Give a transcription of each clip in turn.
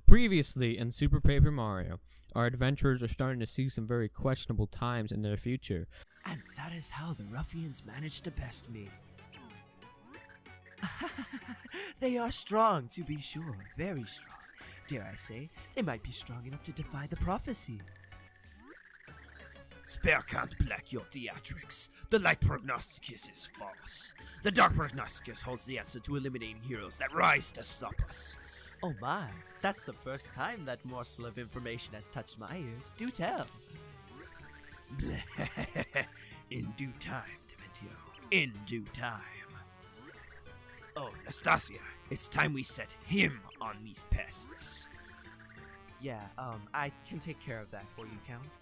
Previously in Super Paper Mario, our adventurers are starting to see some very questionable times in their future. And that is how the ruffians managed to best me. They are strong, to be sure, very strong. Dare I say, they might be strong enough to defy the prophecy. Spare Count Black your theatrics. The light prognosticus is false. The dark prognosticus holds the answer to eliminating heroes that rise to stop us. Oh my, that's the first time that morsel of information has touched my ears. Do tell. In due time, Dementio. In due time. Oh, Nastasia, it's time we set him on these pests. Yeah, I can take care of that for you, Count.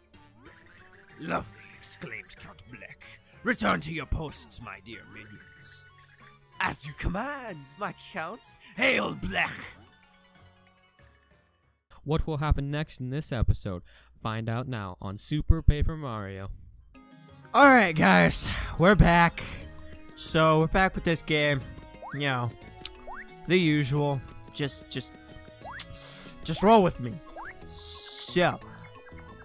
Lovely, exclaimed Count Black. Return to your posts, my dear minions. As you command, my Count. Hail Black! What will happen next in this episode? Find out now on Super Paper Mario. Alright guys, we're back. So we're back with this game. You know, the usual. Just roll with me. So,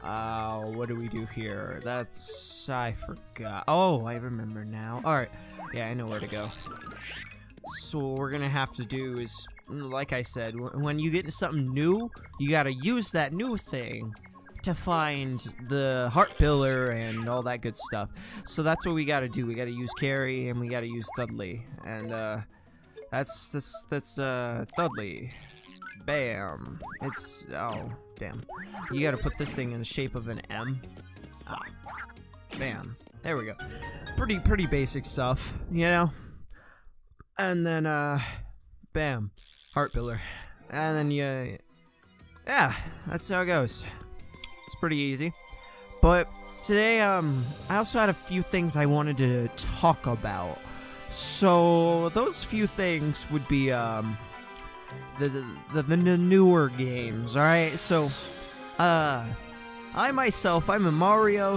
what do we do here? I forgot. Oh, I remember now. Alright, yeah, I know where to go. So what we're gonna have to do is, like I said, when you get into something new, you gotta use that new thing to find the heart pillar and all that good stuff. So that's what we gotta do. We gotta use Carrie and we gotta use Dudley. And that's Dudley. Bam. Oh, damn. You gotta put this thing in the shape of an M. Bam. There we go. Pretty basic stuff, you know? And then, bam. Heart pillar. And then yeah, that's how it goes. It's pretty easy. But today, I also had a few things I wanted to talk about. So those few things would be the newer games. All right. So I myself, I'm a Mario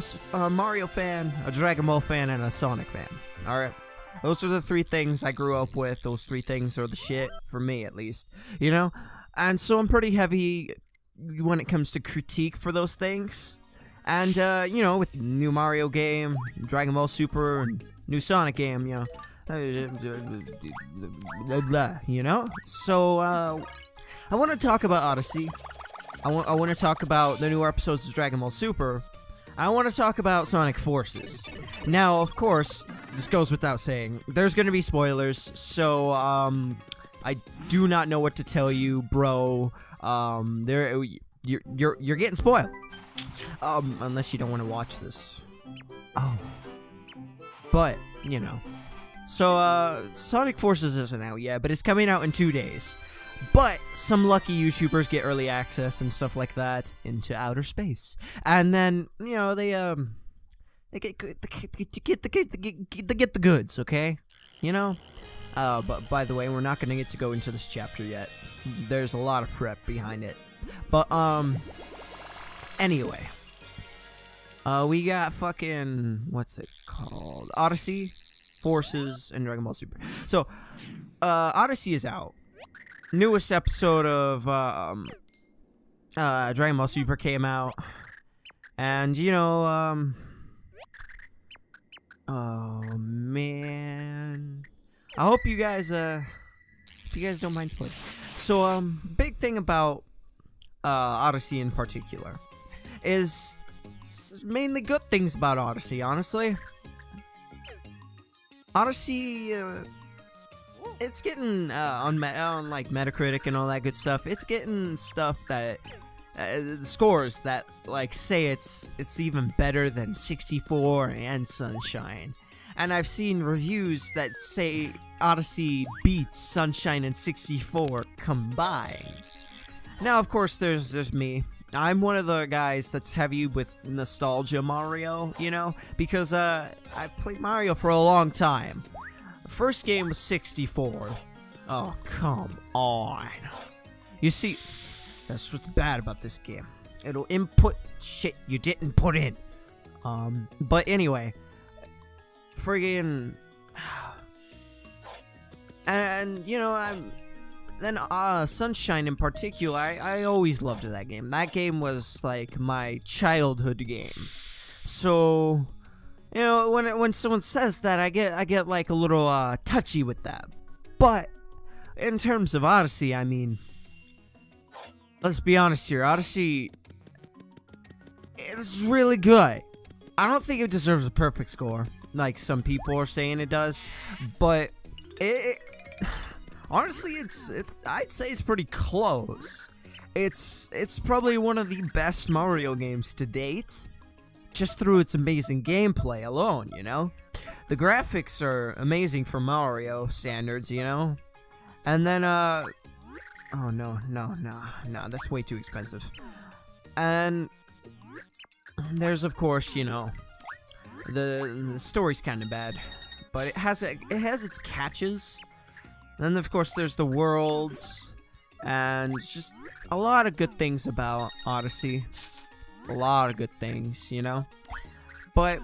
fan, a Dragon Ball fan, and a Sonic fan. All right. Those are the three things I grew up with. Those three things are the shit for me, at least. You know. And so I'm pretty heavy when it comes to critique for those things. And, you know, with new Mario game, Dragon Ball Super, and new Sonic game, you know. You know? So, I want to talk about Odyssey. I want to talk about the newer episodes of Dragon Ball Super. I want to talk about Sonic Forces. Now, of course, this goes without saying, there's going to be spoilers, so, I do not know what to tell you, bro. You're getting spoiled. Unless you don't want to watch this. Oh. But, you know. So, Sonic Forces isn't out yet, but it's coming out in 2 days. But some lucky YouTubers get early access and stuff like that into outer space. And then, you know, they get the goods, okay? You know? But by the way, we're not gonna get to go into this chapter yet. There's a lot of prep behind it. But, anyway. We got fucking, what's it called? Odyssey, Forces, and Dragon Ball Super. So, Odyssey is out. Newest episode of, Dragon Ball Super came out. And, you know, oh, man. I hope you guys don't mind spoilers. So, big thing about, Odyssey in particular is mainly good things about Odyssey, honestly. Odyssey, it's getting, on like Metacritic and all that good stuff, it's getting stuff that, scores that, like, say it's even better than 64 and Sunshine. And I've seen reviews that say Odyssey beats Sunshine and 64 combined. Now, of course, there's me. I'm one of the guys that's heavy with nostalgia Mario, you know, because I've played Mario for a long time. The first game was 64. Oh, come on. You see, that's what's bad about this game. It'll input shit you didn't put in. But anyway, friggin', and you know, then Sunshine in particular, I always loved that game. That game was like my childhood game. So, you know, when someone says that, I get like a little touchy with that. But in terms of Odyssey, I mean, let's be honest here. Odyssey is really good. I don't think it deserves a perfect score, like some people are saying it does, but honestly, I'd say it's pretty close. It's probably one of the best Mario games to date, just through its amazing gameplay alone, you know? The graphics are amazing for Mario standards, you know? And then, oh no, that's way too expensive. And there's, of course, you know, the story's kind of bad, but it has its catches. Then, of course, there's the worlds, and just a lot of good things about Odyssey. A lot of good things, you know? But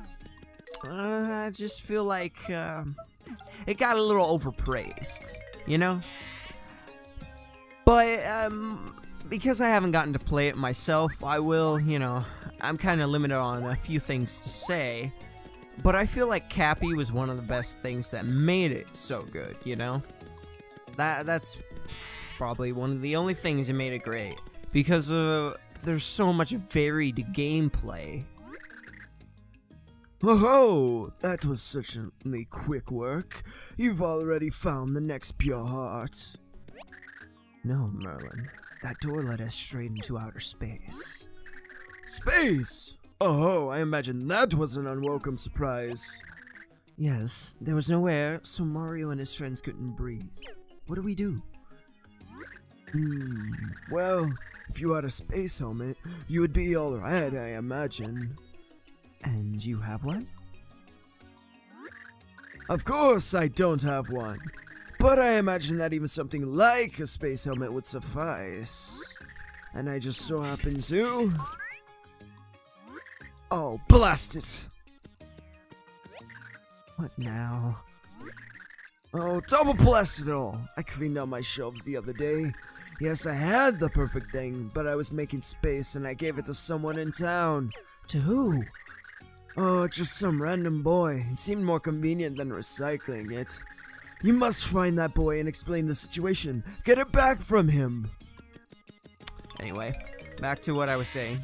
I just feel like it got a little overpraised, you know? But because I haven't gotten to play it myself, I will, you know, I'm kind of limited on a few things to say. But I feel like Cappy was one of the best things that made it so good, you know? That's probably one of the only things that made it great. Because there's so much varied gameplay. Oh, that was certainly quick work. You've already found the next pure heart. No, Merlin. That door led us straight into outer space. Space? Oh, I imagine that was an unwelcome surprise. Yes, there was no air, so Mario and his friends couldn't breathe. What do we do? Well, if you had a space helmet, you would be alright, I imagine. And you have one? Of course I don't have one. But I imagine that even something like a space helmet would suffice. And I just so happen to... Oh, blast it! What now? Oh, double blast it all! I cleaned out my shelves the other day. Yes, I had the perfect thing, but I was making space and I gave it to someone in town. To who? Oh, just some random boy. It seemed more convenient than recycling it. You must find that boy and explain the situation. Get it back from him! Anyway, back to what I was saying.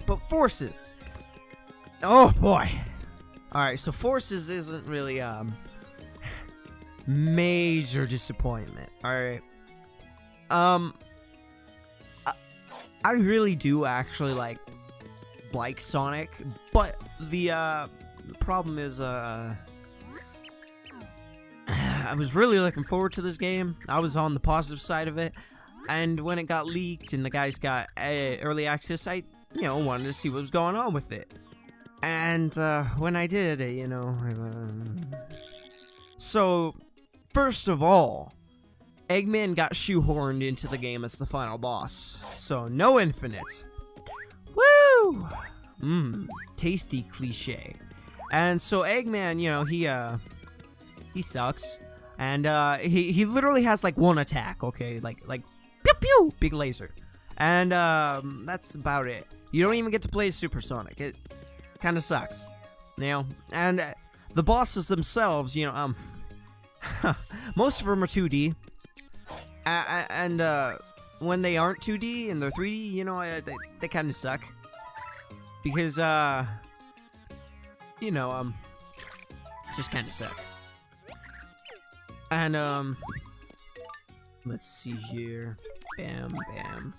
But Forces! Oh boy! Alright, so Forces isn't really, major disappointment, alright? I really do actually like Sonic, but the problem is, I was really looking forward to this game. I was on the positive side of it, and when it got leaked and the guys got early access, I, you know, wanted to see what was going on with it. And when I did, you know, so first of all, Eggman got shoehorned into the game as the final boss, so no infinite. Woo! Tasty cliche. And so Eggman, you know, he sucks. And he literally has like one attack, okay? Like pew pew, big laser. And that's about it. You don't even get to play Supersonic. It kind of sucks, you know. And the bosses themselves, you know, most of them are 2D. And when they aren't 2D and they're 3D, you know, they kind of suck. Because you know, just kind of suck. And let's see here. Bam, bam,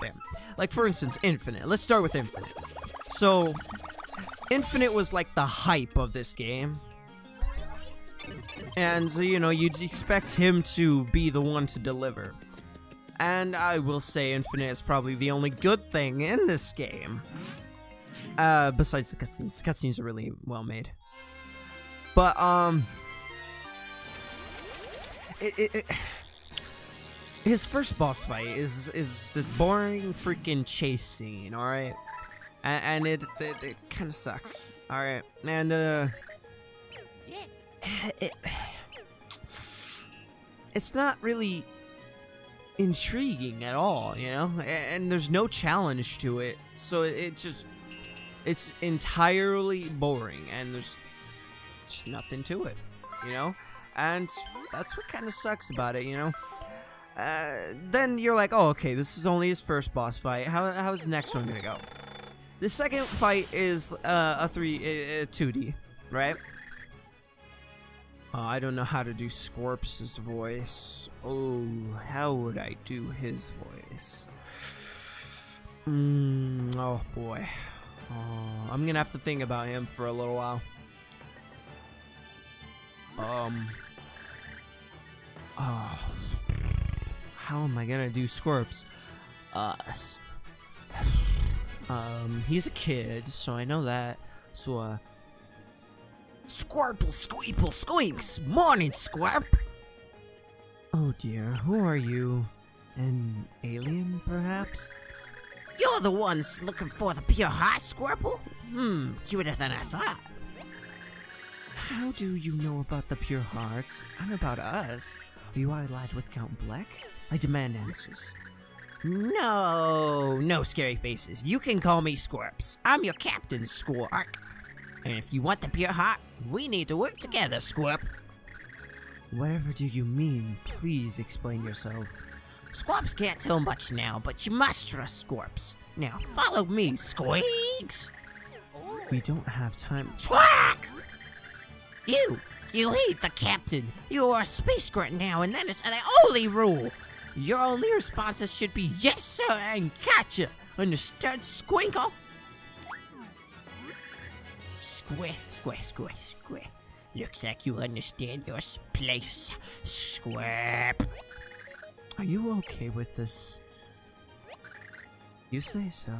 bam. Like for instance, Infinite. Let's start with Infinite. So, Infinite was like the hype of this game. And so, you know, you'd expect him to be the one to deliver. And I will say Infinite is probably the only good thing in this game. Besides the cutscenes. The cutscenes are really well made. But, his first boss fight is this boring freaking chase scene, alright? And it kind of sucks, alright? And, it's not really intriguing at all, you know? And there's no challenge to it, so it's entirely boring, and there's just nothing to it, you know? And that's what kind of sucks about it, you know? Then you're like, oh, okay, this is only his first boss fight. How's the next one gonna go? The second fight is a 2D, right? I don't know how to do Scorp's voice. Oh, how would I do his voice? Oh boy. Oh, I'm gonna have to think about him for a little while. Oh, how am I gonna do Scorp's? He's a kid, so I know that. So, Squirple, squeeple, squinks. Morning, Squirp. oh dear, who are you? An alien, perhaps? You're the ones looking for the pure heart, Squirple? Cuter than I thought. How do you know about the pure heart? And about us? Are you allied with Count Black? I demand answers. No scary faces. You can call me Squirps. I'm your captain, Squark. And if you want the pure heart, we need to work together, Squirp. Whatever do you mean? Please explain yourself. Squirps can't tell much now, but you must trust Squirps. Now, follow me, Squeaks. We don't have time. Squawk! You hate the captain. You are a space grunt now, and that is the only rule. Your only responses should be yes, sir, and gotcha. Understood, Squinkle? Square. Looks like you understand your place, Squirp. Are you okay with this? You say so.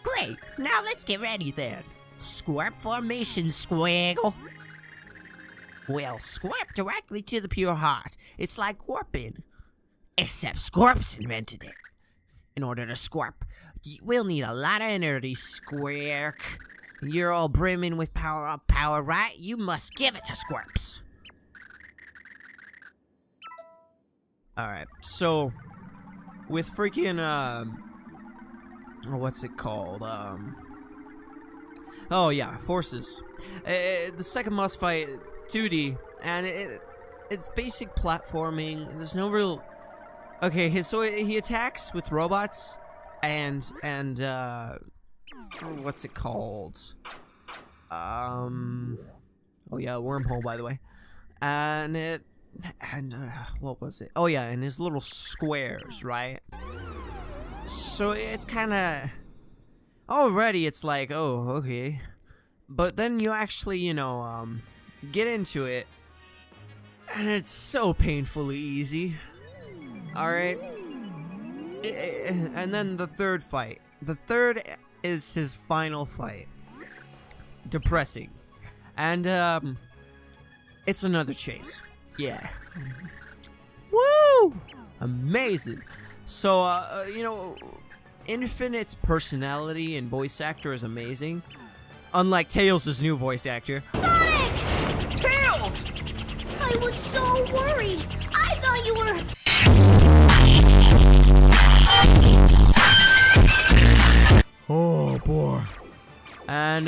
Great, now let's get ready then. Squirp formation, Squiggle. We'll squirp directly to the pure heart. It's like warping. Except Squirps invented it. In order to squirp, we'll need a lot of energy, Squirk. You're all brimming with power, right? You must give it to Squirps. Alright, so with freaking what's it called? Oh yeah, forces. The second boss fight, 2D, and it's basic platforming. There's no real. Okay, so he attacks with robots, and what's it called? Oh yeah, wormhole, by the way, and what was it? Oh yeah, and his little squares, right? So it's kind of already. It's like, oh, okay, but then you actually, get into it, and it's so painfully easy. All right, and then the third fight. The third is his final fight. Depressing, and it's another chase. Yeah. Woo! Amazing. So, Infinite's personality and voice actor is amazing. Unlike Tails' new voice actor. Sonic! Tails! I was so worried. I thought you were. Oh boy. And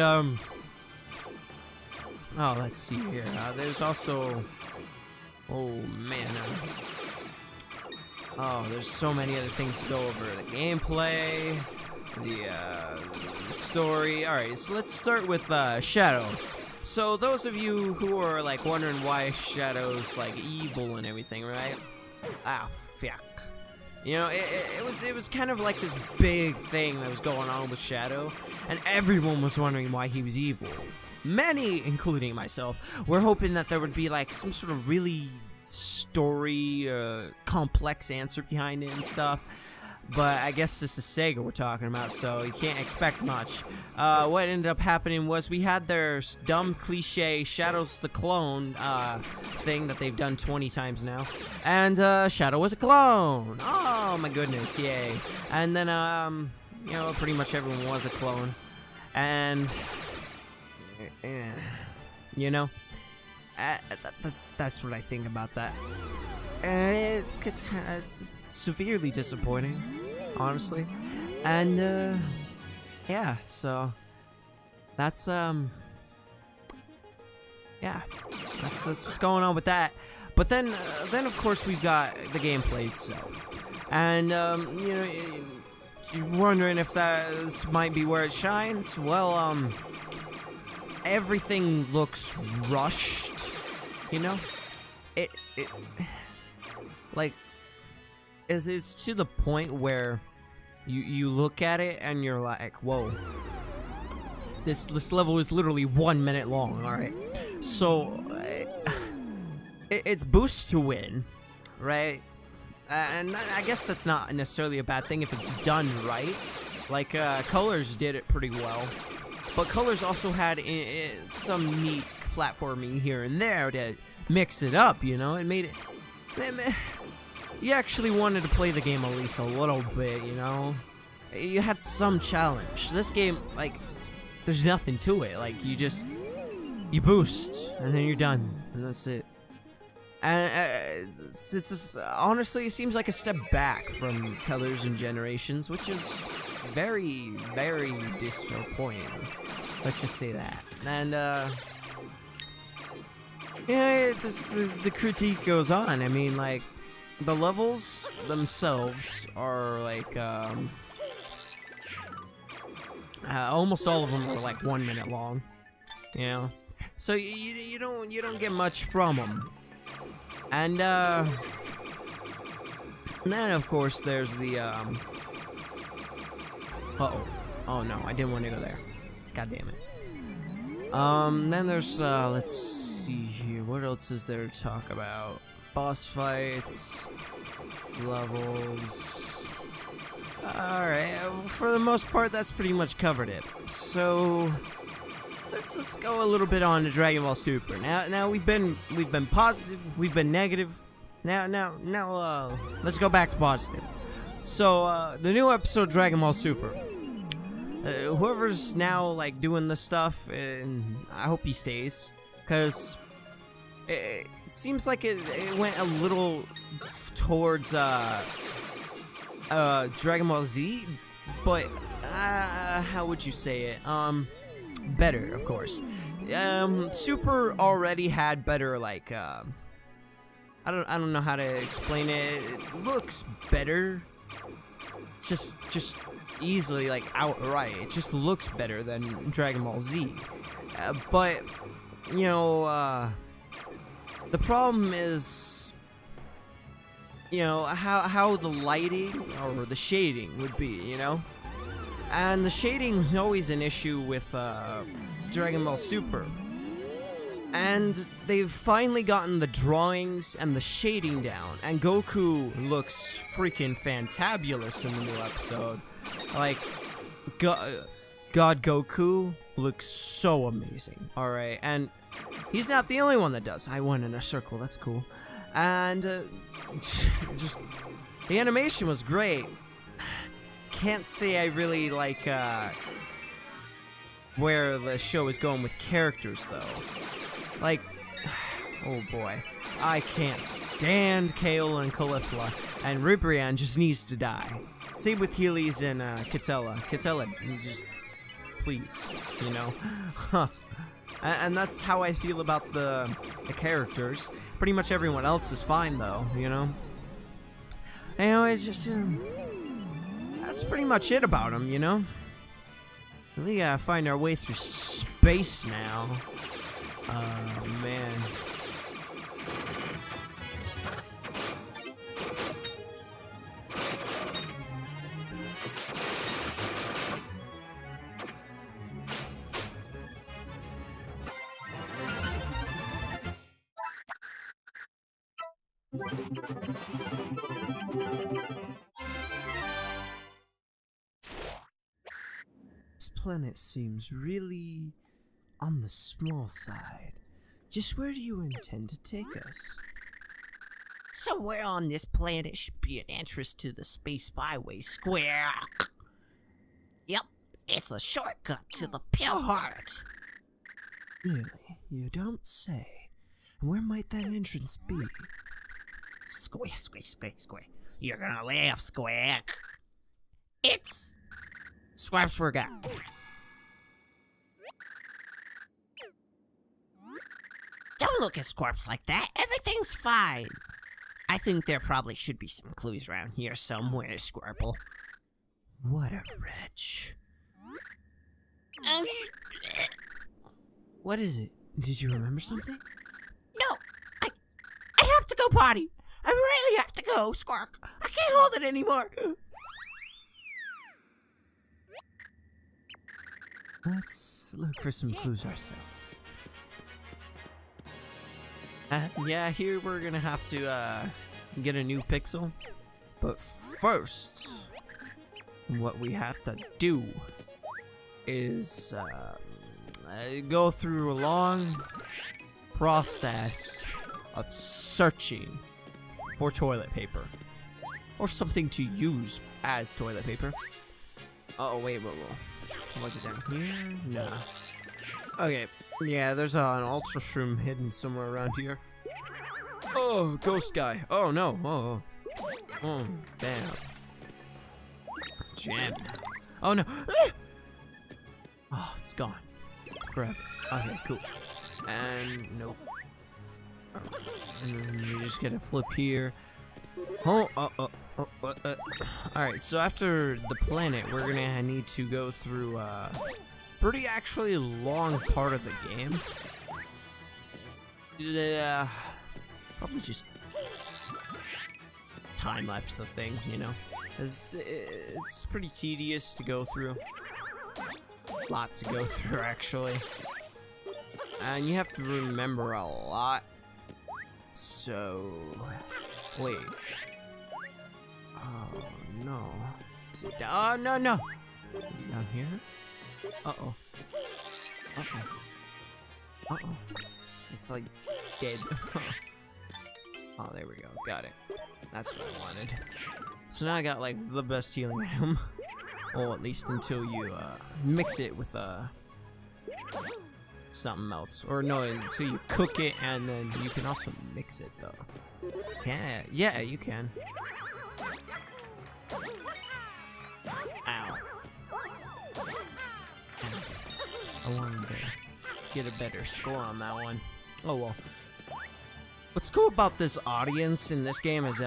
let's see here. There's also. Oh man. There's so many other things to go over. The gameplay, the story. All right, so let's start with Shadow. So those of you who are like wondering why Shadow's like evil and everything, right? Ah, fuck. It was kind of like this big thing that was going on with Shadow, and everyone was wondering why he was evil. Many, including myself, were hoping that there would be like some sort of really story, complex answer behind it and stuff. But I guess this is Sega we're talking about, so you can't expect much. What ended up happening was we had their dumb cliche Shadow's the clone thing that they've done 20 times now. And Shadow was a clone. Oh my goodness, yay. And then, pretty much everyone was a clone. And, That's what I think about that. It's severely disappointing, honestly. And yeah, so that's yeah, that's what's going on with that. But then of course we've got the gameplay itself, and you know, you're wondering if that might be where it shines. Well, everything looks rushed, you know. It like it's to the point where you look at it and you're like, whoa. This level is literally 1 minute long, alright? So, it's boost to win, right? And I guess that's not necessarily a bad thing if it's done right. Like, Colors did it pretty well. But Colors also had some neat platforming here and there to mix it up, you know? It made it... You actually wanted to play the game at least a little bit, you know? You had some challenge. This game, like... There's nothing to it. Like, you boost, and then you're done, and that's it. And honestly, it seems like a step back from Colors and Generations, which is very, very disappointing. Let's just say that. And yeah, it just the critique goes on. I mean, like, the levels themselves are like almost all of them are like 1 minute long, you know. So you don't get much from them. And then of course there's the oh no, I didn't want to go there. God damn it. Then there's let's see here. What else is there to talk about? Boss fights, levels. Alright, for the most part, that's pretty much covered it. So let's just go a little bit on to Dragon Ball Super. Now we've been positive, we've been negative. Now let's go back to positive. So the new episode of Dragon Ball Super. Whoever's now like doing this stuff, and I hope he stays, cause it seems like it went a little towards Dragon Ball Z, but how would you say it? Better, of course. Super already had better, like, I don't know how to explain it. It looks better. Just easily, like, outright. It just looks better than Dragon Ball Z. But, you know, the problem is, you know, how the lighting or the shading would be, you know? And the shading was always an issue with Dragon Ball Super. And they've finally gotten the drawings and the shading down, and Goku looks freaking fantabulous in the new episode. Like, God Goku looks so amazing, alright? And he's not the only one that does. I went in a circle, that's cool. And just the animation was great. Can't say I really like where the show is going with characters though. Like, oh boy, I can't stand Kale and Caulifla, and Ribrian just needs to die. Same with Heelys and Catella. Catella, just please, you know. And that's how I feel about the characters. Pretty much everyone else is fine, though, you know? Anyway, it's just, that's pretty much it about them, you know? We gotta find our way through space now. Oh, man. This planet seems really on the small side. Just where do you intend to take us? Somewhere on this planet should be an entrance to the space byway square. Yep, it's a shortcut to the pure heart. Really? You don't say. Where might that entrance be? Square, square, square, square. You're gonna laugh, Square. It's Squarpsburger. Don't look at Squarps like that. Everything's fine. I think there probably should be some clues around here somewhere, Squirple. What a wretch. What is it? Did you remember something? No, I have to go potty. I really have to go, Squark. I can't hold it anymore. Let's look for some clues ourselves. Yeah, here we're gonna have to get a new pixel. But first, what we have to do is go through a long process of searching for toilet paper. Or something to use as toilet paper. Oh, wait. Was it down here? No. Okay, yeah, there's an ultra shroom hidden somewhere around here. Oh, ghost guy. Oh, no. Oh, damn. Jam. Oh, no. Oh, it's gone. Forever. Okay, cool. And, nope. And then you just gotta flip here. Alright, so after the planet, we're gonna need to go through a pretty actually long part of the game. Probably just time-lapse the thing, you know? It's pretty tedious to go through. Lot to go through, actually. And you have to remember a lot. So... wait. Oh, no. Is it down? Oh, no! Is it down here? Uh-oh. It's like dead. Oh, there we go. Got it. That's what I wanted. So now I got like the best healing item. Well, at least until you mix it with something else. Or no, until you cook it, and then you can also mix it though. Yeah, you can. Ow. I wanted to get a better score on that one. Oh well. What's cool about this audience in this game is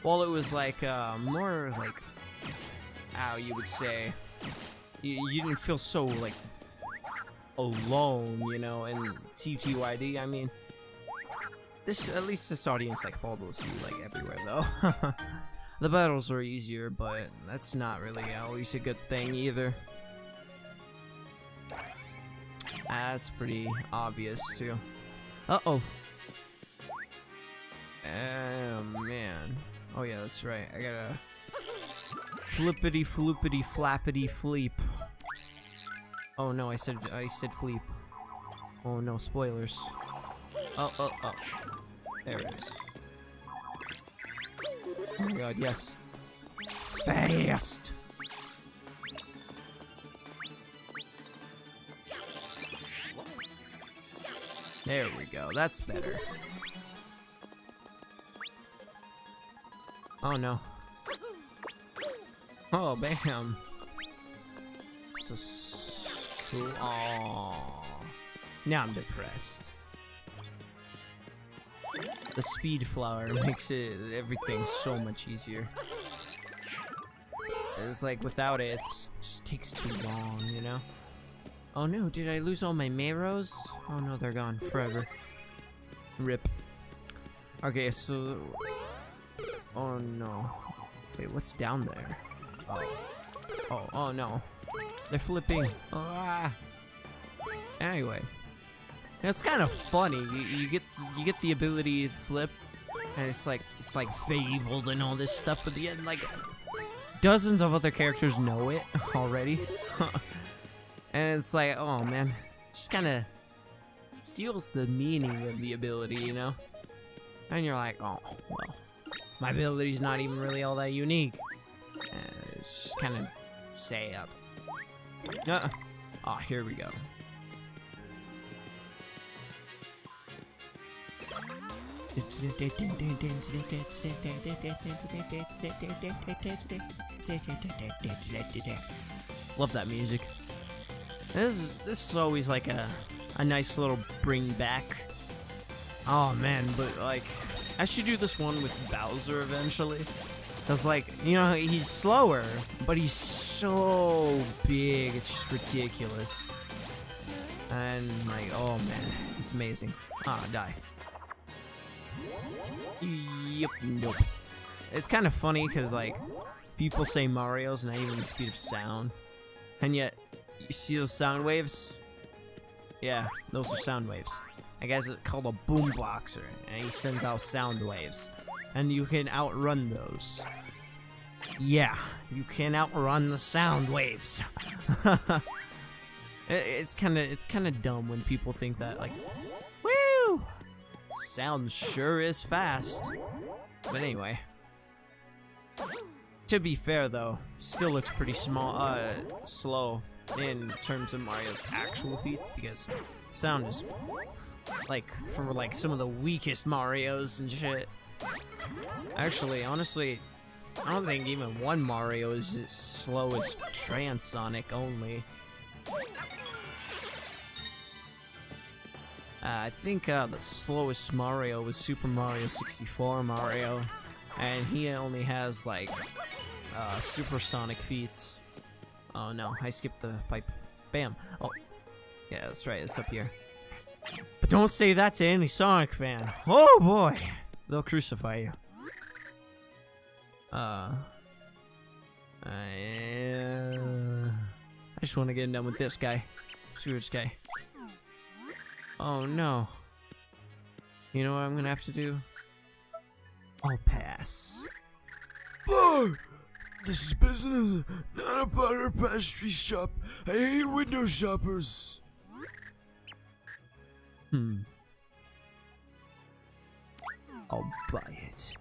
well, it was like more like how you would say you didn't feel so like alone, you know, in TTYD. I mean, at least this audience like follows you like everywhere though. The battles are easier, but that's not really always a good thing either. That's pretty obvious too. Uh-oh. Oh man. Oh yeah, that's right. I gotta flippity floopity flappity fleep. Oh no, I said fleep. Oh no, spoilers. Oh. There it is. Oh my god, yes. Fast! There we go, that's better. Oh no. Oh, bam. This is cool. Aww. Now I'm depressed. The speed flower makes everything so much easier. It's like without it, it just takes too long, you know? Oh no, did I lose all my Meros? Oh no, they're gone forever. Rip. Okay, so... oh no. Wait, what's down there? Oh no. They're flipping. Ah. Anyway. It's kind of funny. You get the ability to flip, and it's like fabled and all this stuff, but the end, like dozens of other characters know it already. And it's like, oh man, just kind of steals the meaning of the ability, you know? And you're like, oh, well, my ability's not even really all that unique. It's just kind of sad. Oh, here we go. Love that music. This is always like a nice little bring back. Oh man, but like I should do this one with Bowser eventually. Cause like, you know, he's slower, but he's so big, it's just ridiculous. And like, oh man, it's amazing. Ah, die. Yep, nope. It's kind of funny because like people say Mario's not even the speed of sound, and yet you see those sound waves? Yeah, those are sound waves. That guy's called a boomboxer, and he sends out sound waves, and you can outrun those. Yeah, you can outrun the sound waves. It's kind of dumb when people think that like, woo, sound sure is fast. But anyway, to be fair though, still looks pretty slow in terms of Mario's actual feats, because sound is like for like some of the weakest Marios and shit. Actually, honestly, I don't think even one Mario is as slow as Transonic only. I think the slowest Mario was Super Mario 64 Mario, and he only has like supersonic feats. Oh no, I skipped the pipe. Bam. Oh, yeah, that's right, it's up here. But don't say that to any Sonic fan. Oh boy, they'll crucify you. I just want to get done with this guy. Screw this guy. Oh no. You know what I'm gonna have to do? I'll pass. Oh, this is business, not a butter pastry shop. I hate window shoppers. I'll buy it.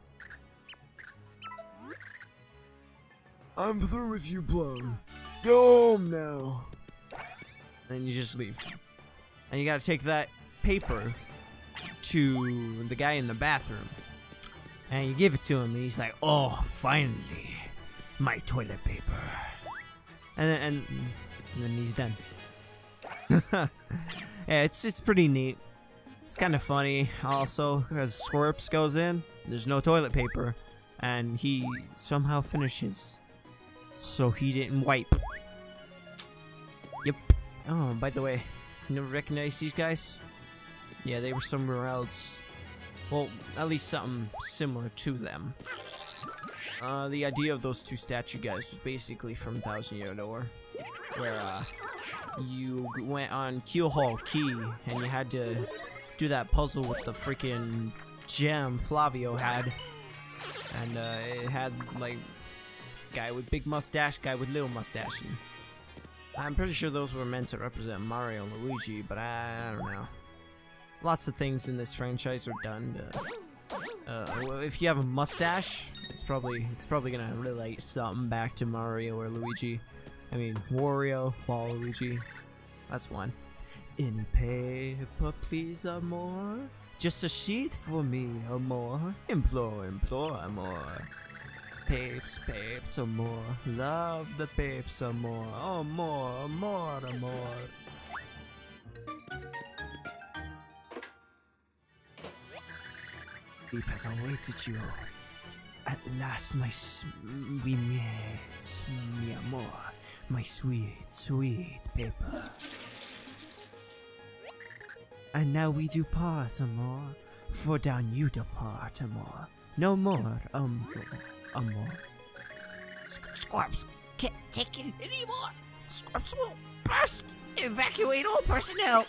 I'm through with you, Blow. Go home now. And you just leave. And you gotta take that paper to the guy in the bathroom. And you give it to him, and he's like, oh, finally, my toilet paper. And then he's done. Yeah, it's pretty neat. It's kind of funny also, because Squirps goes in, there's no toilet paper, and he somehow finishes. So he didn't wipe. Yep. Oh, by the way, you never recognized these guys? Yeah, they were somewhere else. Well, at least something similar to them. The idea of those two statue guys was basically from Thousand Year Door, where you went on Keelhaul Key and you had to do that puzzle with the freaking gem Flavio had, and it had like guy with big mustache, guy with little mustache. And I'm pretty sure those were meant to represent Mario and Luigi, but I don't know. Lots of things in this franchise are done to, if you have a mustache, it's probably gonna relate something back to Mario or Luigi. I mean, Wario, Waluigi. That's one. Any paper, please, amor? Just a sheet for me, amor. Implore, implore, amor. Papes, papes, amor. Love the papes, amor. Oh, more, more, amor. Sleep has awaited you. At last, we met, mi amor. My sweet, sweet paper. And now we do part, amor. For down you depart, amor. No more, amor. Scorps can't take it anymore. Scorps will burst. Evacuate all personnel.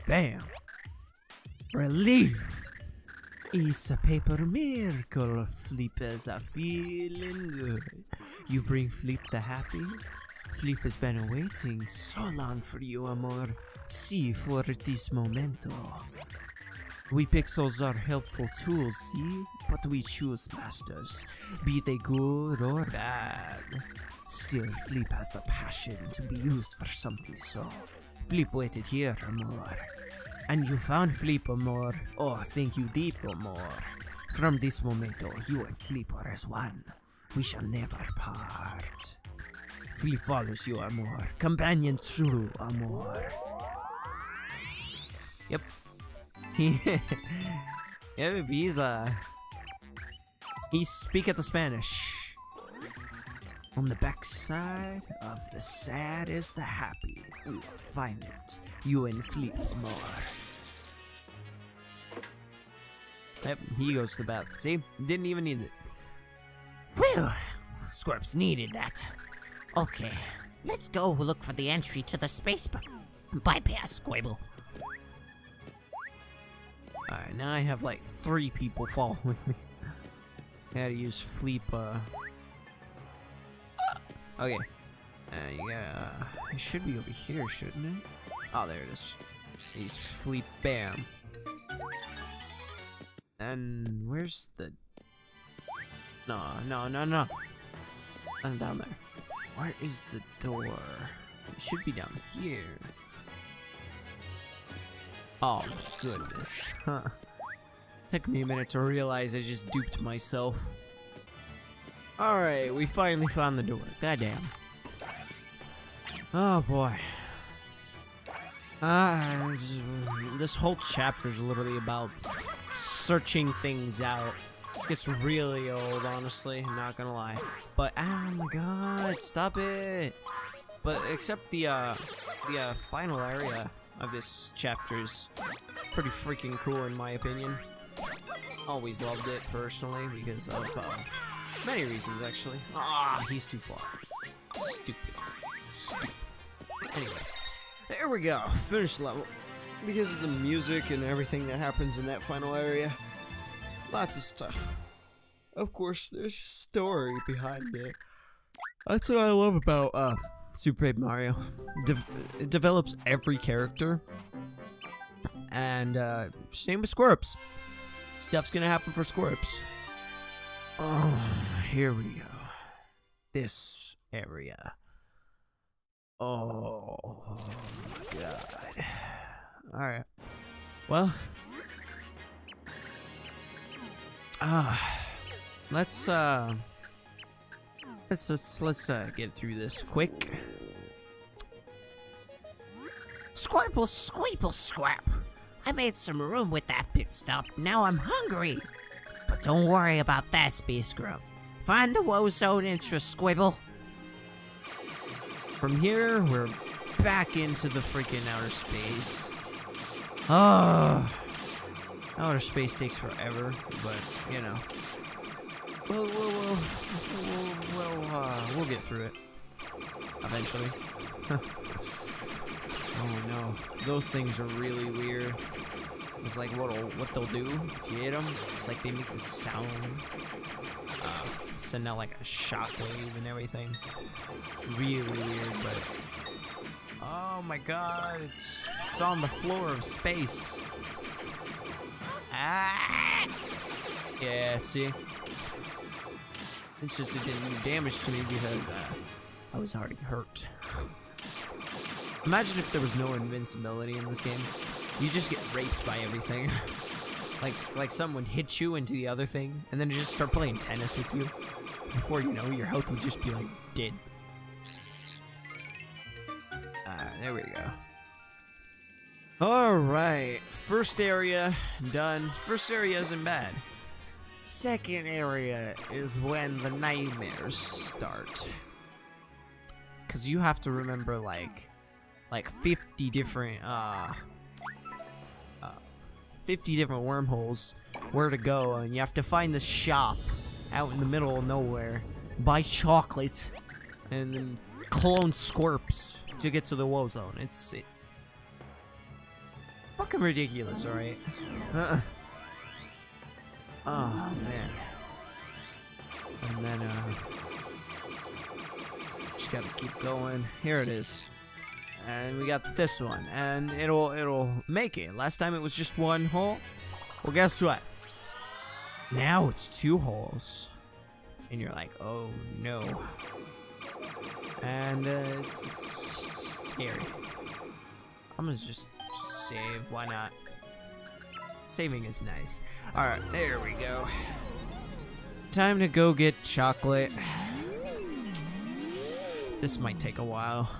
Bam. Relief. It's a paper miracle. Fleep is a feeling good. You bring Fleep the happy. Fleep has been waiting so long for you, amor. See for this momento. We pixels are helpful tools, see? But we choose masters, be they good or bad. Still, Fleep has the passion to be used for something, so Fleep waited here, amor. And you found Flippermore. Oh, thank you, Deepamore. From this momento, you and Flipper as one. We shall never part. Flip follows you, Amor. Companion true, Amor. Yep. Yeah, he's speak at the Spanish. On the backside of the sad is the happy. Ooh, find it. You and Flippermore. Yep, he goes to the bathroom. See? Didn't even need it. Whew! Scorps needed that. Okay, let's go look for the entry to the space bypass, Squibble. Alright, now I have like 3 people following me. I gotta use Fleep, okay. You gotta, it should be over here, shouldn't it? Oh, there it is. Use Fleep, bam. And where's the... No. I'm down there. Where is the door? It should be down here. Oh, goodness. Huh. Took me a minute to realize I just duped myself. Alright, we finally found the door. Goddamn. Oh, boy. This whole chapter is literally about searching things out. It's really old, honestly, not gonna lie. But oh my god, stop it! But except the final area of this chapter is pretty freaking cool in my opinion. Always loved it personally because of many reasons actually. Ah, he's too far. Stupid. Anyway, There we go, finished level. Because of the music and everything that happens in that final area, lots of stuff. Of course, there's story behind it. that's what I love about Super Paper Mario. It develops every character, and same with Squirps. Stuff's gonna happen for Squirps. Oh, here we go. This area. Oh my god. Alright. Well. Let's get through this quick. Squirple, squeeple, scrap. I made some room with that pit stop. Now I'm hungry. But don't worry about that, Space Grub. Find the woe zone interest, Squibble. From here, we're back into the freaking outer space. Oh, outer space takes forever, but you know, we'll get through it eventually. Oh no, those things are really weird. It's like what they'll do if you hit them. It's like they make this sound, send out like a shockwave and everything. It's really weird, but oh my god, it's on the floor of space. Ah! Yeah, see? It's just it didn't do damage to me because I was already hurt. Imagine if there was no invincibility in this game. You just get raped by everything. like someone hit you into the other thing, and then you just start playing tennis with you. Before you know, your health would just be like dead. There we go. Alright, first area done. First area isn't bad. Second area is when the nightmares start. Cause you have to remember like 50 different 50 different wormholes where to go, and you have to find this shop out in the middle of nowhere, buy chocolate, and then clone Squirps to get to the woe zone. It's fucking ridiculous, alright? Oh man. And then just gotta keep going. Here it is. And we got this one, and it'll make it. Last time it was just one hole. Well, guess what? Now it's 2 holes. And you're like, oh no. And it's scary. I'm gonna just save. Why not? Saving is nice. Alright, there we go. Time to go get chocolate. This might take a while.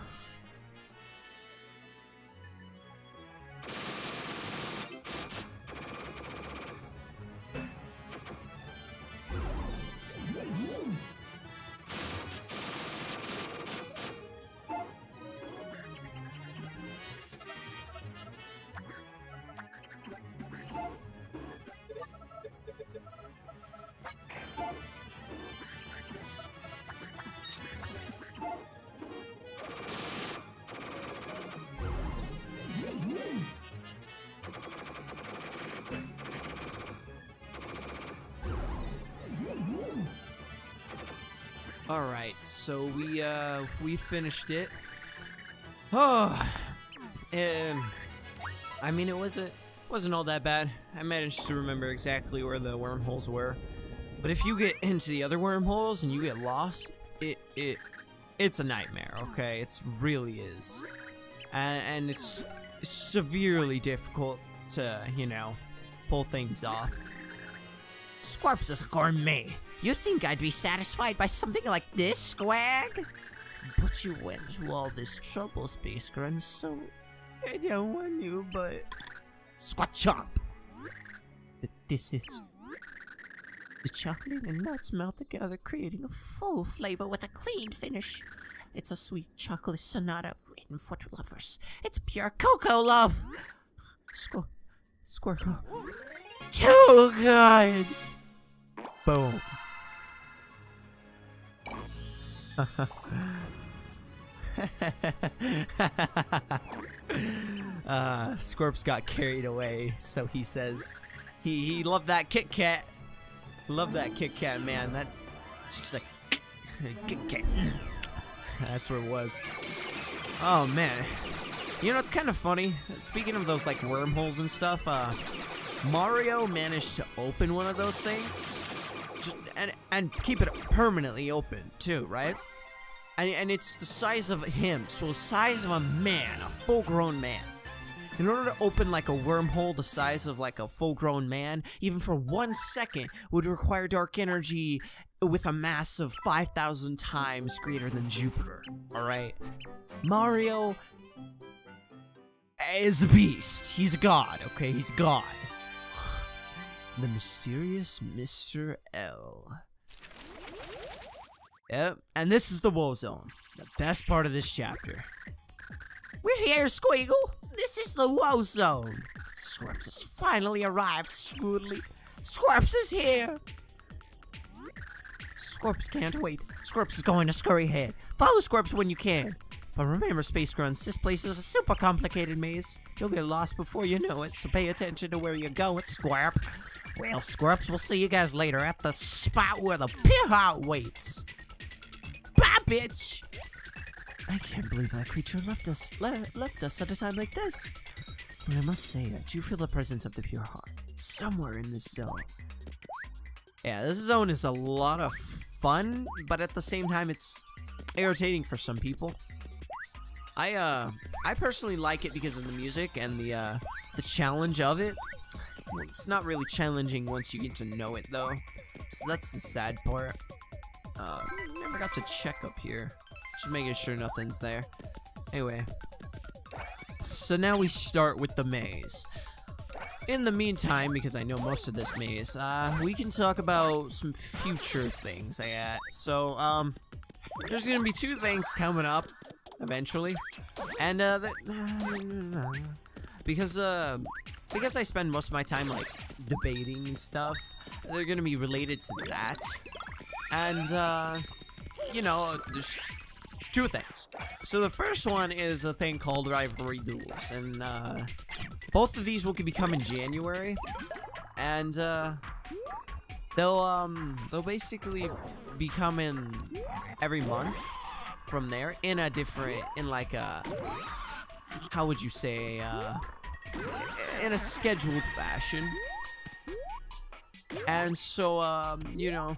Alright, so we finished it. Oh, I mean, it wasn't all that bad. I managed to remember exactly where the wormholes were. But if you get into the other wormholes and you get lost, it's a nightmare, okay? It really is. And it's severely difficult to, you know, pull things off. Squirps is a gourmet. You'd think I'd be satisfied by something like this, Squag? But you went through all this trouble, Space Grunt, so I don't want you, but... Squat chomp! This is... The chocolate and nuts melt together, creating a full flavor with a clean finish. It's a sweet chocolate sonata written for lovers. It's pure cocoa love! Squirtle. Too good! Boom. Scorps got carried away, so he says he loved that Kit Kat. Love that Kit Kat, man. That she's like Kit Kat. That's where it was. Oh man. You know, it's kind of funny. Speaking of those like wormholes and stuff, Mario managed to open one of those things. And keep it permanently open too, right? And it's the size of him, so the size of a man, a full-grown man. In order to open like a wormhole the size of like a full-grown man, even for 1 second, would require dark energy with a mass of 5,000 times greater than Jupiter. All right, Mario is a beast. He's a god. Okay, he's a god. The mysterious Mr. L. Yep, and this is the Woe Zone, the best part of this chapter. We're here, Squeagle. This is the Woe Zone. Squirps has finally arrived, Squoodly. Squirps is here. Squirps can't wait. Squirps is going to scurry ahead. Follow Squirps when you can. But remember, Space Grunts, this place is a super complicated maze. You'll get lost before you know it, so pay attention to where you're going, Squirp. Well, Squirps, we'll see you guys later at the spot where the pure heart waits. Bye, bitch! I can't believe that creature left us at a time like this. But I must say, I do feel the presence of the pure heart. It's somewhere in this zone. Yeah, this zone is a lot of fun, but at the same time, it's irritating for some people. I personally like it because of the music and the challenge of it. Well, it's not really challenging once you get to know it, though. So that's the sad part. I forgot to check up here. Just making sure nothing's there. Anyway. So now we start with the maze. In the meantime, because I know most of this maze, we can talk about some future things. So, there's gonna be 2 things coming up eventually, and because I spend most of my time like debating and stuff, they're gonna be related to that. And you know, there's 2 things. So the first one is a thing called rivalry duels, and both of these will become in January, and they'll basically be coming every month from there in a different, how would you say, in a scheduled fashion. And so, you know,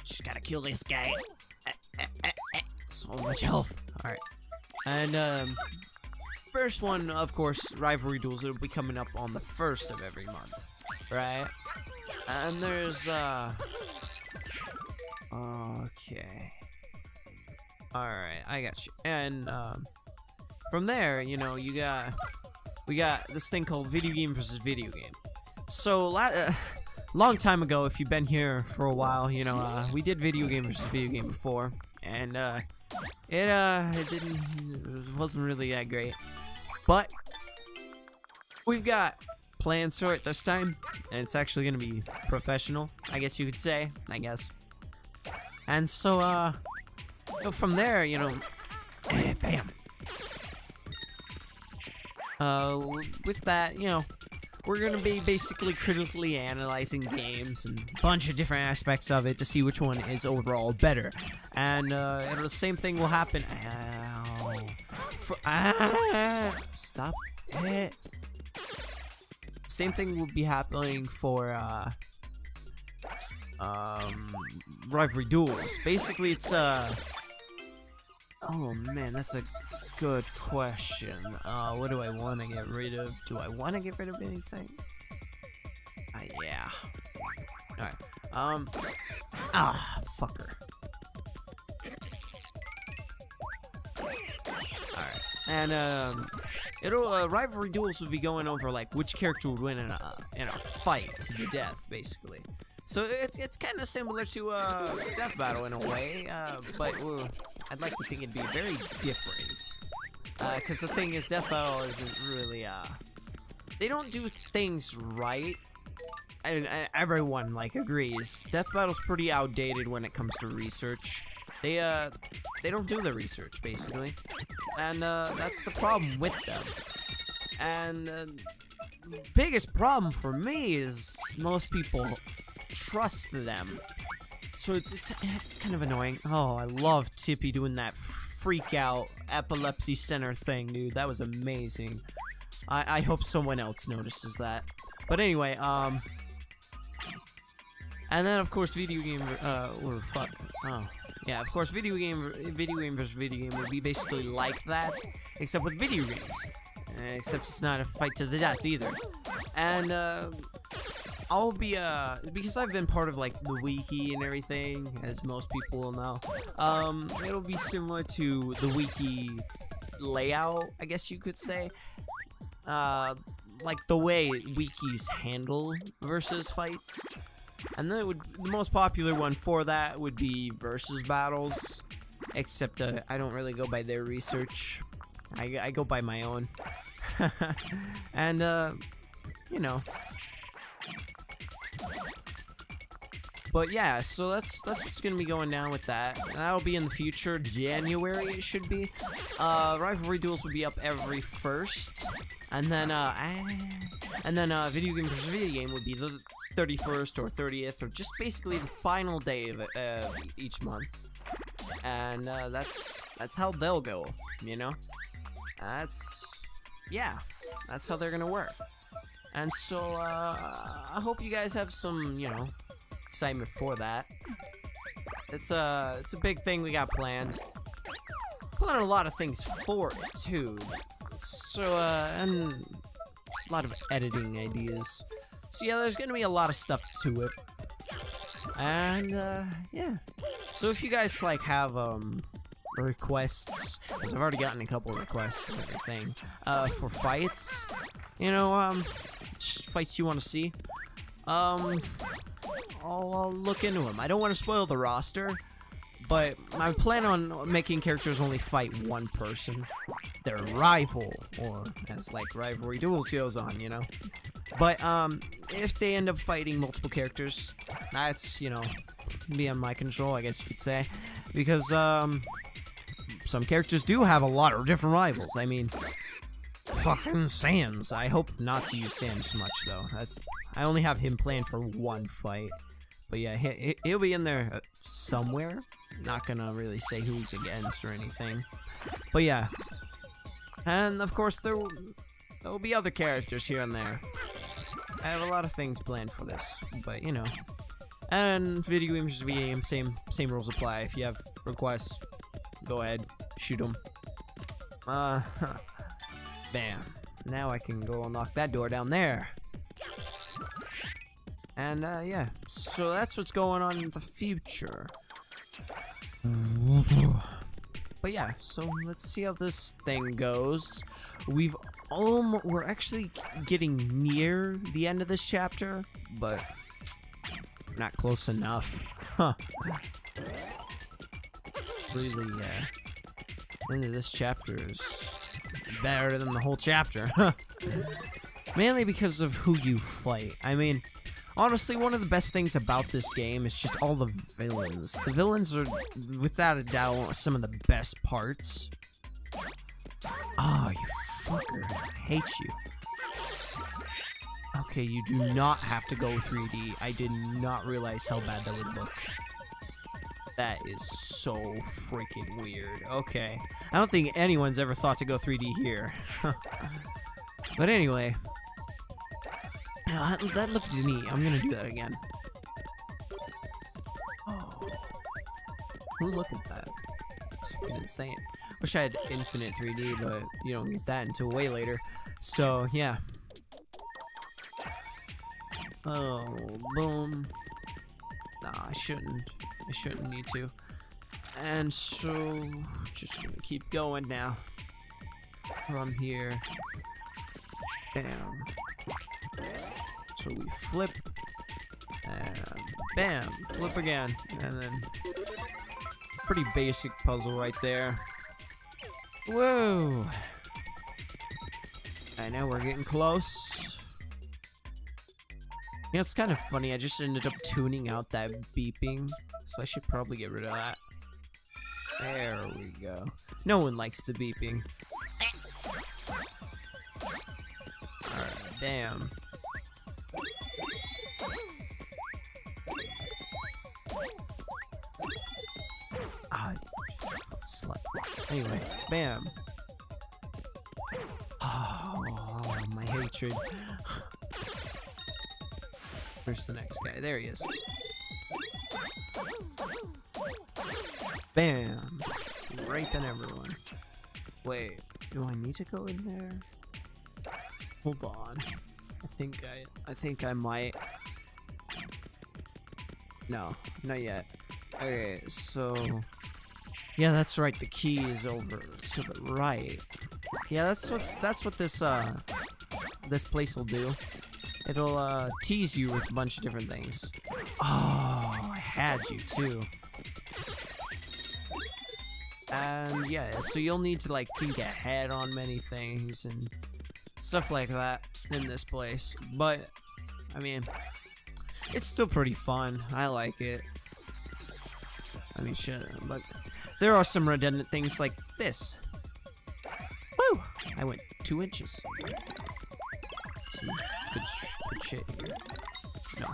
Just gotta kill this guy. So much health. alright. And, first one, of course, Rivalry Duels, it'll be coming up on the 1st of every month, right? And there's, okay. Alright, I got you. And, from there, you know, we got this thing called video game versus video game. So, long time ago, if you've been here for a while, you know, we did video game versus video game before, and, it wasn't really that great. But we've got plans for it this time, and it's actually gonna be professional, I guess you could say, And so, from there, you know, bam. With that, you know, we're gonna be basically critically analyzing games and a bunch of different aspects of it to see which one is overall better. And the same thing will happen. Stop it. Same thing will be happening for Rivalry Duels. Basically, it's oh man, that's a good question. What do I want to get rid of? Do I want to get rid of anything? Yeah. Alright. Fucker. Alright. And, Rivalry Duels would be going over, like, which character would win in a fight to the death, basically. So it's kind of similar to, Death Battle in a way, but I'd like to think it'd be very different. Because the thing is, Death Battle isn't really, they don't do things right, and everyone, like, agrees. Death Battle's pretty outdated when it comes to research. They don't do the research, basically, and, that's the problem with them. And, the biggest problem for me is most people trust them. So it's kind of annoying. Oh, I love Tippy doing that freak out epilepsy center thing, dude. That was amazing. I hope someone else notices that. But anyway, and then of course video game of course video game versus video game would be basically like that, except with video games. Except it's not a fight to the death either. And I'll be, because I've been part of, like, the wiki and everything, as most people will know, it'll be similar to the wiki layout, I guess you could say. Like, the way wikis handle versus fights. And then the most popular one for that would be versus battles, except, I don't really go by their research. I go by my own. And, you know. But yeah, so that's what's gonna be going down with that. And that'll be in the future, January it should be. Rivalry Duels will be up every 1st, and then video game versus video game would be the 31st or 30th, or just basically the final day of each month. And that's how they'll go, you know. That's how they're gonna work. And so I hope you guys have some, you know, excitement for that. It's a big thing we got planned. Planning a lot of things for it too. So and a lot of editing ideas. So yeah, there's gonna be a lot of stuff to it. And yeah. So if you guys like have requests, because I've already gotten a couple of requests and everything, for fights, you know, just fights you want to see, I'll look into them. I don't want to spoil the roster, but I plan on making characters only fight one person, their rival, or as like Rivalry Duels goes on, you know. But if they end up fighting multiple characters, that's, you know, beyond my control, I guess you could say, because some characters do have a lot of different rivals. I mean, fucking Sans. I hope not to use Sans much though. I only have him planned for one fight. But yeah, he'll be in there somewhere. Not gonna really say who he's against or anything. But yeah. And of course there will be other characters here and there. I have a lot of things planned for this, but you know. And video games versus video games, same rules apply. If you have requests, go ahead, shoot them. Bam. Bam. Now I can go unlock that door down there. And, yeah. So that's what's going on in the future. But yeah, so let's see how this thing goes. We're actually getting near the end of this chapter, but not close enough. Huh. Really, the end of this chapter is better than the whole chapter. Mainly because of who you fight. I mean, honestly, one of the best things about this game is just all the villains. The villains are, without a doubt, some of the best parts. Oh, you fucker. I hate you. Okay, you do not have to go 3D. I did not realize how bad that would look. That is so freaking weird. Okay. I don't think anyone's ever thought to go 3D here. But anyway. That looked neat. I'm gonna do that again. Oh. Look at that. It's fucking insane. Wish I had infinite 3D, but you don't get that until way later. So, yeah. Oh, boom. Nah, I shouldn't. I shouldn't need to. And so, just gonna keep going now. From here. Bam. So we flip. And bam. Flip again. And then, pretty basic puzzle right there. Whoa. I know we're getting close. You know, it's kind of funny. I just ended up tuning out that beeping. So I should probably get rid of that. There we go. No one likes the beeping. Alright, damn. Ah, slut. Anyway, bam. Oh, my hatred. Where's the next guy? There he is. Bam! Raping everyone. Wait, do I need to go in there? Hold on. I think I might. No, not yet. Okay, so yeah, that's right. The key is over to the right. Yeah, that's what this place will do. It'll tease you with a bunch of different things. Oh, I had you too. And yeah, so you'll need to like think ahead on many things and stuff like that in this place. But I mean, it's still pretty fun. I like it. I mean, shit, but there are some redundant things like this. Woo! I went 2 inches. Some good shit here. No.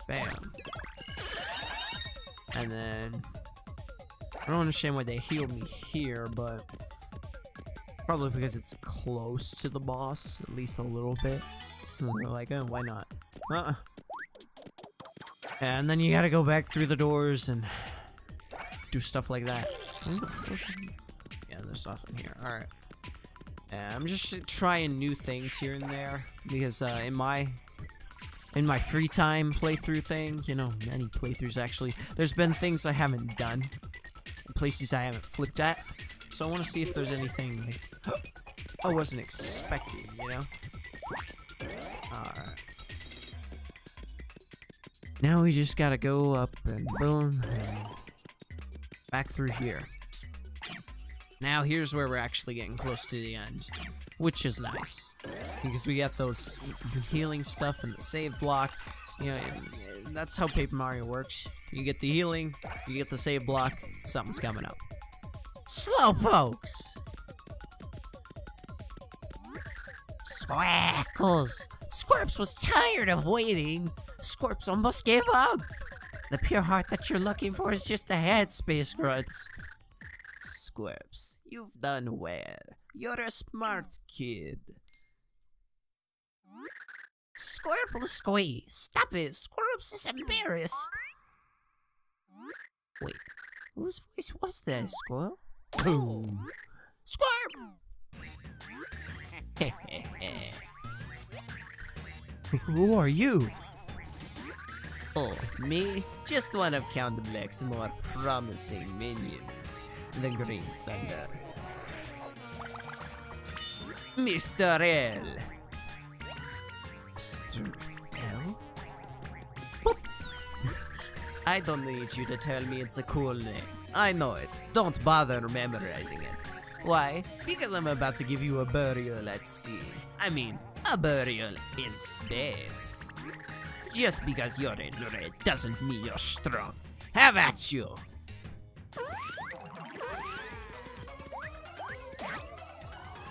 Bam. And then I don't understand why they healed me here, but probably because it's close to the boss, at least a little bit. So they're like, oh, why not? And then you gotta go back through the doors and do stuff like that. Yeah, there's nothing here. Alright. I'm just trying new things here and there because in my free time playthrough thing, you know, many playthroughs actually, there's been things I haven't done, places I haven't flipped at, so I want to see if there's anything like I wasn't expecting, you know? Alright. Now we just gotta go up and boom, and back through here. Now here's where we're actually getting close to the end, which is nice because we got those healing stuff and the save block. You know, that's how Paper Mario works. You get the healing, you get the save block, something's coming up. Slowpokes! Squackles! Squirps was tired of waiting. Squirps almost gave up. The pure heart that you're looking for is just ahead, Space Grunts. Squirps, you've done well. You're a smart kid. Squirple squeeze. Stop it. Squirps is embarrassed. Wait, whose voice was that, Squirrel? Boom. Squirp! Who are you? Oh, me? Just one of Count Black's more promising minions, the Green Thunder. Mr. L. Mr. L? Boop. I don't need you to tell me it's a cool name. I know it. Don't bother memorizing it. Why? Because I'm about to give you a burial at sea. I mean, a burial in space. Just because you're in red doesn't mean you're strong. Have at you!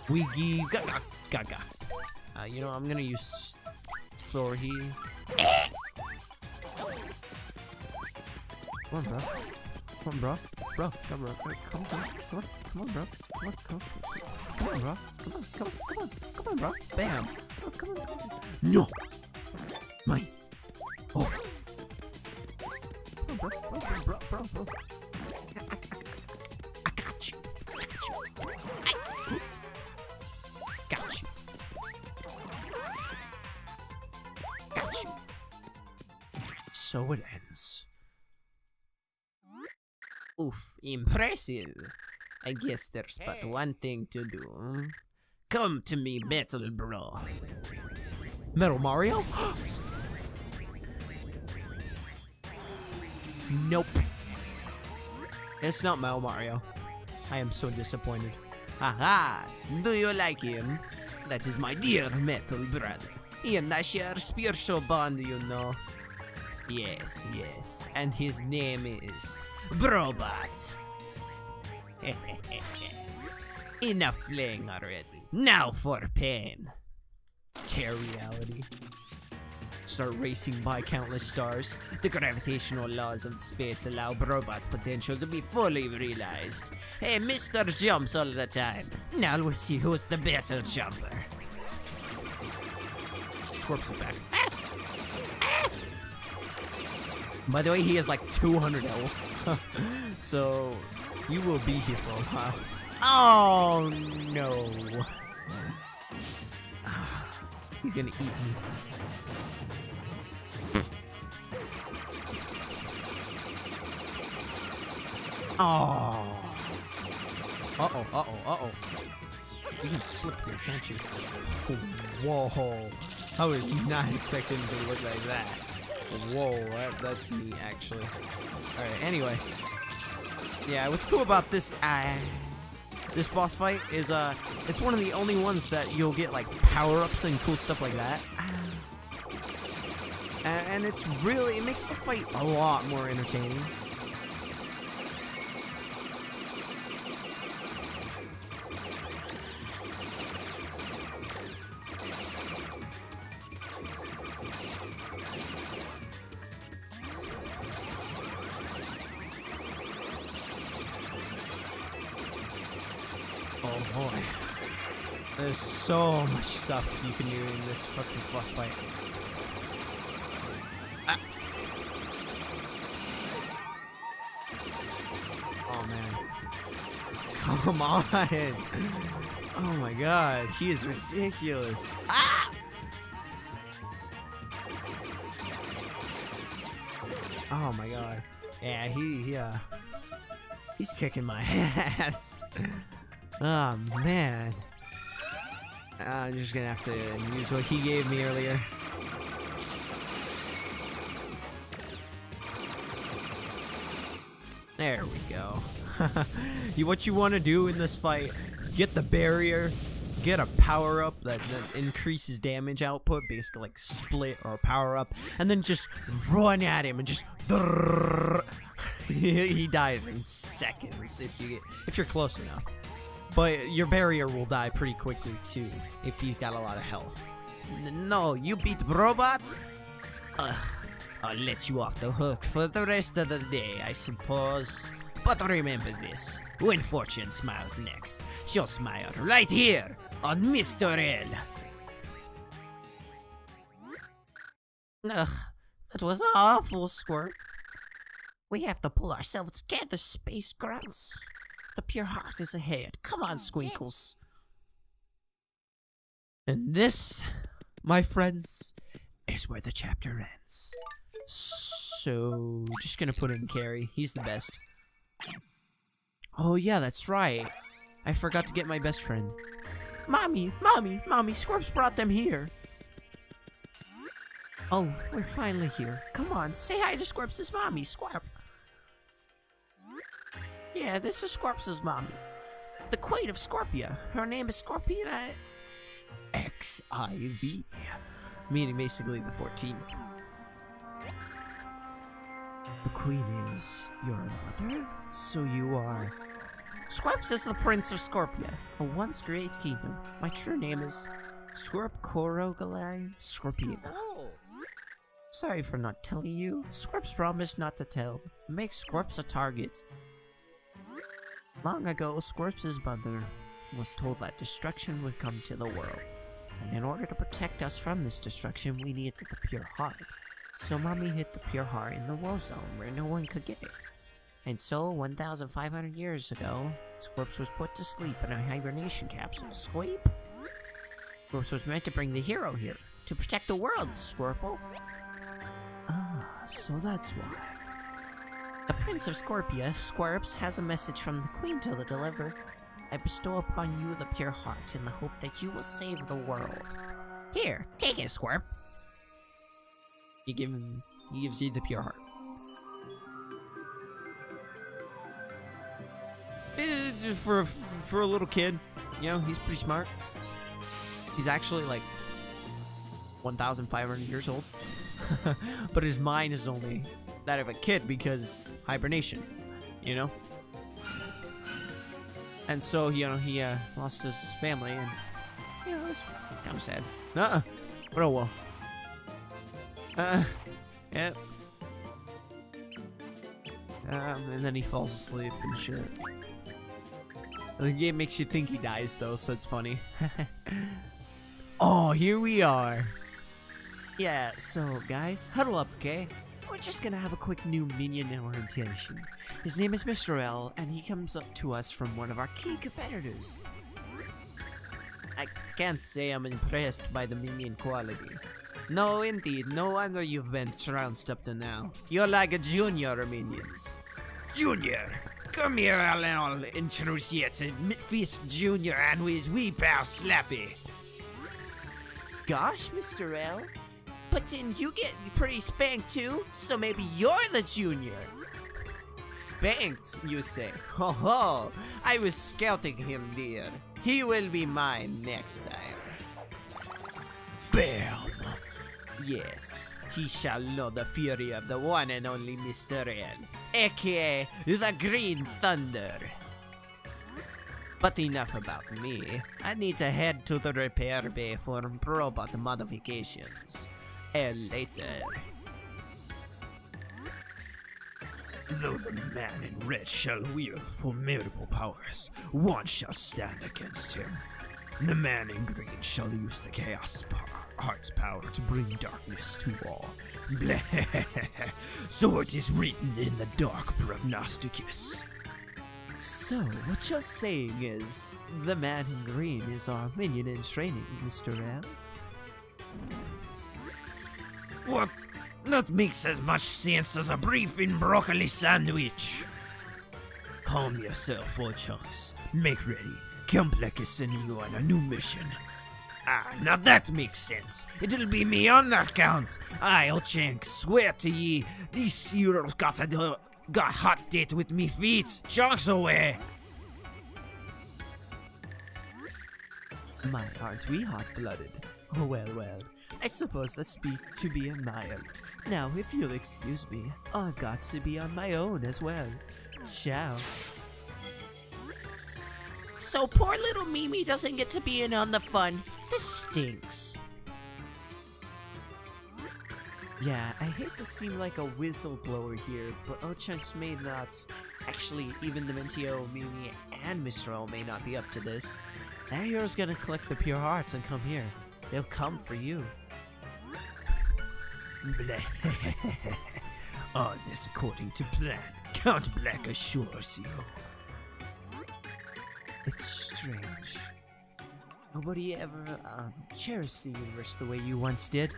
Wiggy gaga gaga. You know, I'm gonna use Thor here. Come on, bro. Come on, bro. Bro, come on, bro. Come on, bro. Come on, come on, bro. Come on, come on. Come on, bro. Come on, come on, come on. Come on, bro. Bam. Oh, come on, come on. No! My. Oh. Come on, bro. Bro. I got you. Got you. Got you. So it ends. Oof, impressive. I guess there's but one thing to do. Come to me, Metal Bro. Metal Mario? Nope. It's not Metal Mario. I am so disappointed. Haha, do you like him? That is my dear metal brother. He and I share a spiritual bond, you know. Yes, and his name is Brobot. Enough playing already. Now for pain. Tear reality. Start racing by countless stars. The gravitational laws of space allow Brobot's potential to be fully realized. Hey, Mr. Jumps all the time. Now we'll see who's the better jumper. Scorps is back. By the way, he has like 200 health. So, you will be here for a while. Oh, no. He's gonna eat me. Oh. Uh-oh. You can flip here, can't you? Whoa. I was not expecting him to look like that. Whoa, that's neat, actually. Alright, anyway. Yeah, what's cool about this this boss fight is it's one of the only ones that you'll get like power-ups and cool stuff like that. And it makes the fight a lot more entertaining. Oh boy. There's so much stuff you can do in this fucking boss fight. Oh man. Come on. Oh my god, he is ridiculous. Ah! Oh my god. Yeah, he's kicking my ass. Oh man. I'm just gonna have to use what he gave me earlier. There we go. What you want to do in this fight is get the barrier, get a power up that increases damage output, basically like split or power up, and then just run at him and just he dies in seconds if you're close enough. But your barrier will die pretty quickly too if he's got a lot of health. No, you beat Brobot? I'll let you off the hook for the rest of the day, I suppose. But remember this, when fortune smiles next, she'll smile right here on Mr. L. Ugh, that was awful, Squirt. We have to pull ourselves together, Space Grunts. The pure heart is ahead. Come on, Squinkles. And this, my friends, is where the chapter ends. So, just gonna put in Carrie. He's the best. Oh yeah, that's right. I forgot to get my best friend. Mommy, Scorps brought them here. Oh, we're finally here. Come on, say hi to Scorps' mommy, Scorp. Yeah, this is Scorps' mommy. The Queen of Scorpia. Her name is Scorpina XIV. Meaning basically the 14th. The Queen is your mother? So you are... Scorps is the Prince of Scorpia, a once great kingdom. My true name is Scorp Corogaline Scorpina. Sorry for not telling you. Scorps promised not to tell. It makes Scorps a target. Long ago, Scorps' mother was told that destruction would come to the world. And in order to protect us from this destruction, we needed the pure heart. So Mommy hid the pure heart in the woe zone where no one could get it. And so, 1,500 years ago, Scorps was put to sleep in a hibernation capsule. Squeep? Scorps was meant to bring the hero here, to protect the world, Scorple. Ah, so that's why. The Prince of Scorpia, Scorps, has a message from the Queen to deliver. I bestow upon you the pure heart in the hope that you will save the world. Here, take it, Scorp. He gives you the pure heart. Just for a little kid, you know, he's pretty smart. He's actually like 1,500 years old, but his mind is only that of a kid because hibernation, you know. And so he lost his family, and you know it's kind of sad. But oh well. Yeah. And then he falls asleep and shit. The game makes you think he dies though, so it's funny. Oh, here we are. Yeah, so guys, huddle up, okay? We're just gonna have a quick new minion orientation. His name is Mr. L, and he comes up to us from one of our key competitors. I can't say I'm impressed by the minion quality. No, indeed, no wonder you've been trounced up to now. You're like a junior minions. Junior, come here and I'll introduce you to Fist Junior and his wee pal Slappy. Gosh, Mr. L. But didn't you get pretty spanked too? So maybe you're the junior. Spanked, you say? Ho ho! I was scouting him, dear. He will be mine next time. Bam! Yes, he shall know the fury of the one and only Mr. L, aka the Green Thunder. But enough about me. I need to head to the repair bay for robot modifications. Later. Though the man in red shall wield formidable powers, one shall stand against him. The man in green shall use the chaos heart's power to bring darkness to all. Bleh. So it is written in the dark prognosticus. So, what you're saying is, the man in green is our minion in training, Mr. L? What? That makes as much sense as a briefing broccoli sandwich. Calm yourself, old chunks. Make ready. Complex is sending you on a new mission. Ah, now that makes sense. It'll be me on that count. I, old chunk, swear to ye, these heroes got hot date with me feet. Chunks away. My, aren't we hot-blooded? Oh, well, I suppose that's to be admired. Now, if you'll excuse me, I've got to be on my own as well. Ciao. So poor little Mimi doesn't get to be in on the fun. This stinks. Yeah, I hate to seem like a whistleblower here, but Ochunks may not. Actually, even the Mentio, Mimi, and Mr. L may not be up to this. That hero's gonna collect the pure hearts and come here. They'll come for you. Bleh. All this according to plan. Count Black assures you. It's strange. Nobody ever cherished the universe the way you once did,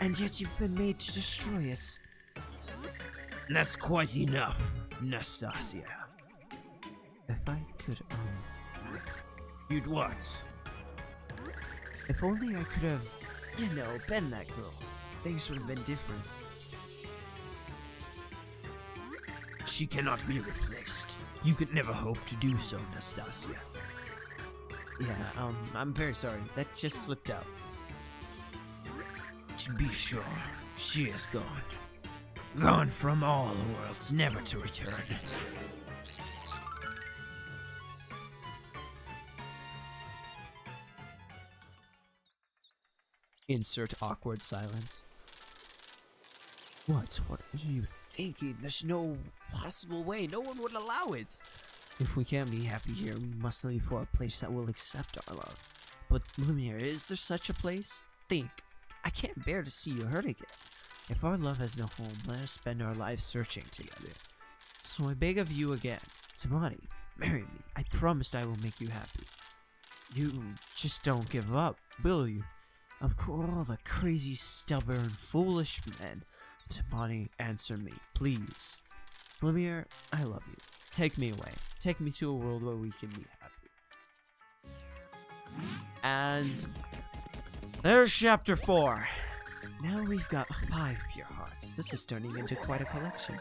and yet you've been made to destroy it. That's quite enough, Nastasia. If I could, You'd what? if only I could have, been that girl. Things would have been different. She cannot be replaced. You could never hope to do so, Nastasia. Yeah, I'm very sorry. That just slipped out. To be sure, she is gone. Gone from all the worlds, never to return. Insert awkward silence. What? What are you thinking? There's no possible way. No one would allow it. If we can't be happy here, we must leave for a place that will accept our love. But, Lumiere, is there such a place? Think. I can't bear to see you hurt again. If our love has no home, let us spend our lives searching together. So I beg of you again, Tamani, marry me. I promised I will make you happy. You just don't give up, will you? Of course, all the crazy, stubborn, foolish men. Tamani, answer me, please. Lumiere, I love you. Take me away. Take me to a world where we can be happy. And there's chapter 4. Now we've got 5 pure hearts. This is turning into quite a collection.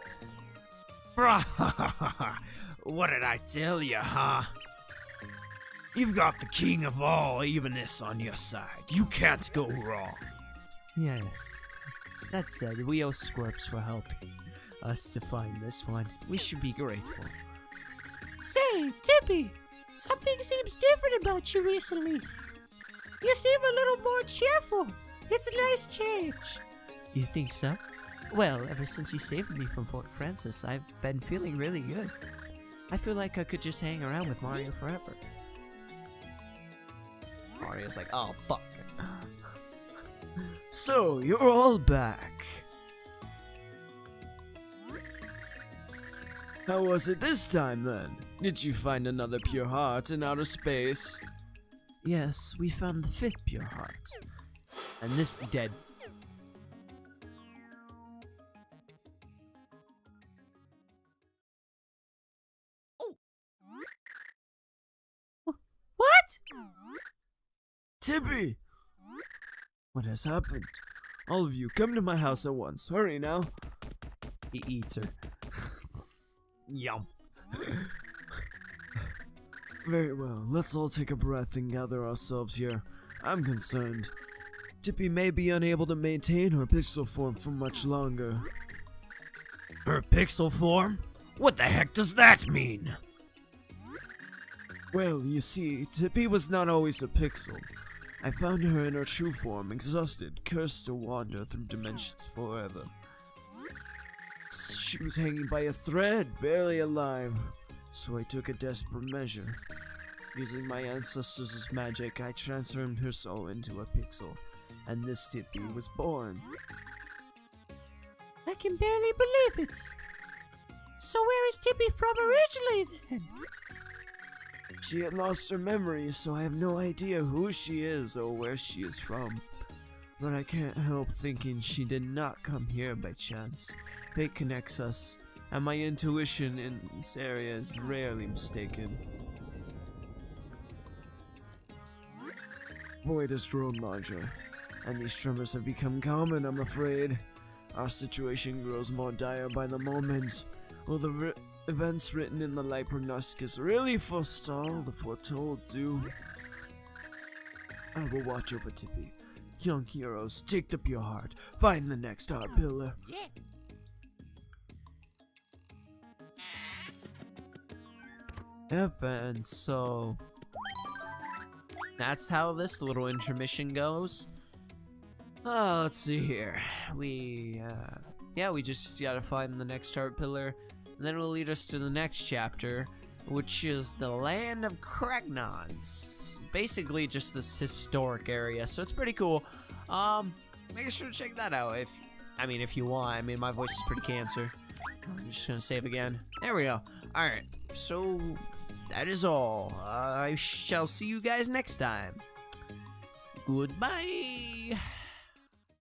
What did I tell you, huh? You've got the king of all evenness on your side. You can't go wrong. Yes. That said, we owe Squirps for helping us to find this one. We should be grateful. Say, Tippy, something seems different about you recently. You seem a little more cheerful. It's a nice change. You think so? Well, ever since you saved me from Fort Francis, I've been feeling really good. I feel like I could just hang around with Mario forever. Mario's like, oh, fuck. So, you're all back. How was it this time, then? Did you find another pure heart in outer space? Yes, we found the 5th pure heart. And this dead. What? Tippy! What has happened? All of you, come to my house at once. Hurry now. He eats her. Yum. Very well, let's all take a breath and gather ourselves here. I'm concerned. Tippy may be unable to maintain her pixel form for much longer. Her pixel form? What the heck does that mean? Well, you see, Tippy was not always a pixel. I found her in her true form, exhausted, cursed to wander through dimensions forever. She was hanging by a thread, barely alive, so I took a desperate measure. Using my ancestors' magic, I transformed her soul into a pixel, and this Tippy was born. I can barely believe it. So where is Tippy from originally then? She had lost her memory, so I have no idea who she is or where she is from. But I can't help thinking she did not come here by chance. Fate connects us, and my intuition in this area is rarely mistaken. Void has grown larger, and these tremors have become common, I'm afraid. Our situation grows more dire by the moment. Will the events written in the light prognosticus really forestall the foretold doom? I will watch over Tippy. Young heroes, take the pure heart. Find the next heart pillar. Yep, and so that's how this little intermission goes. Let's see here. We just gotta find the next heart pillar, and then it'll lead us to the next chapter, which is the land of Kragnons. Basically, just this historic area, so it's pretty cool. Make sure to check that out if you want. I mean, my voice is pretty cancer. I'm just gonna save again. There we go. Alright, so that is all. I shall see you guys next time. Goodbye.